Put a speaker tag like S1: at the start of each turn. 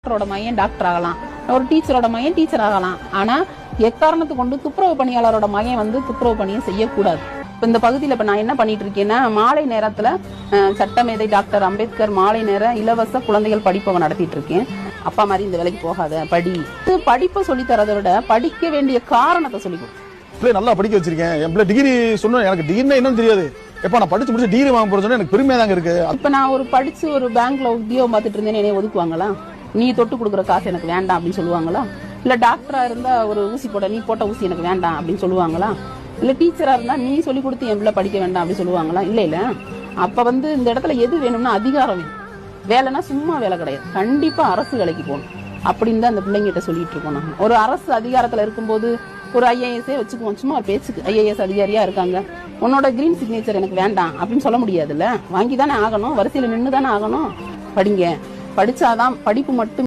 S1: டாக்டரோட மையம் டாக்டர் ஆகலாம், ஒரு டீச்சரோட மையம் டீச்சர் ஆகலாம். ஆனா எக்காரணத்தை கொண்டு துப்புரவு பணியாளரோட மையம் வந்து துப்புரவு பணியை செய்யக்கூடாது. இப்ப இந்த பகுதியில் இப்ப நான் என்ன பண்ணிட்டு இருக்கேன்னா, மாலை நேரத்துல சட்டமேதை டாக்டர் அம்பேத்கர் மாலை நேர இலவச குழந்தைகள் படிப்பை நடத்திட்டு இருக்கேன். அப்பா மாதிரி இந்த வேலைக்கு போகாத, படிப்பை சொல்லி தரதை விட படிக்க வேண்டிய காரணத்தை சொல்லி
S2: பிள்ளை நல்லா படிக்க வச்சிருக்கேன். என் பிள்ளை டிகிரி சொன்ன எனக்கு டிகிரினா என்னன்னு தெரியாது. எப்ப நான் படிச்சு முடிச்சு டிகிரி வாங்க போறேன்னு எனக்கு பெருமையா தாங்க இருக்கு.
S1: இப்ப நான் ஒரு படிச்சு ஒரு பேங்க்ல உத்தியோகம் பார்த்துட்டு இருந்தேன்னு என்னைய ஒதுக்குவாங்களா? நீ தொட்டு கொடுக்குற காசு எனக்கு வேண்டாம் அப்படின்னு சொல்லுவாங்களா? இல்ல டாக்டரா இருந்தா ஒரு ஊசி போட, நீ போட்ட ஊசி எனக்கு வேண்டாம் அப்படின்னு சொல்லுவாங்களா? இல்ல டீச்சரா இருந்தா நீ சொல்லி கொடுத்து என் பிள்ளை படிக்க வேண்டாம் அப்படின்னு சொல்லுவாங்களா? இல்ல. அப்ப வந்து இந்த இடத்துல எது வேணும்னா அதிகாரம் வேணும். வேலைன்னா சும்மா வேலை கிடையாது, கண்டிப்பா அரசு வேலைக்கு போகணும் அப்படின்னு தான் அந்த பிள்ளைங்கிட்ட சொல்லிட்டு இருக்கோம். நாங்க ஒரு அரசு அதிகாரத்துல இருக்கும்போது ஒரு ஐஏஎஸ்ஏ வச்சுக்குவோம், சும்மா ஒரு பேச்சுக்கு ஐஏஎஸ் அதிகாரியா இருக்காங்க, உன்னோட கிரீன் சிக்னேச்சர் எனக்கு வேண்டாம் அப்படின்னு சொல்ல முடியாதுல்ல. வாங்கி தானே ஆகணும், வரிசையில நின்று தானே ஆகணும். படிங்க, படிச்சாதான் படிப்பு மட்டும்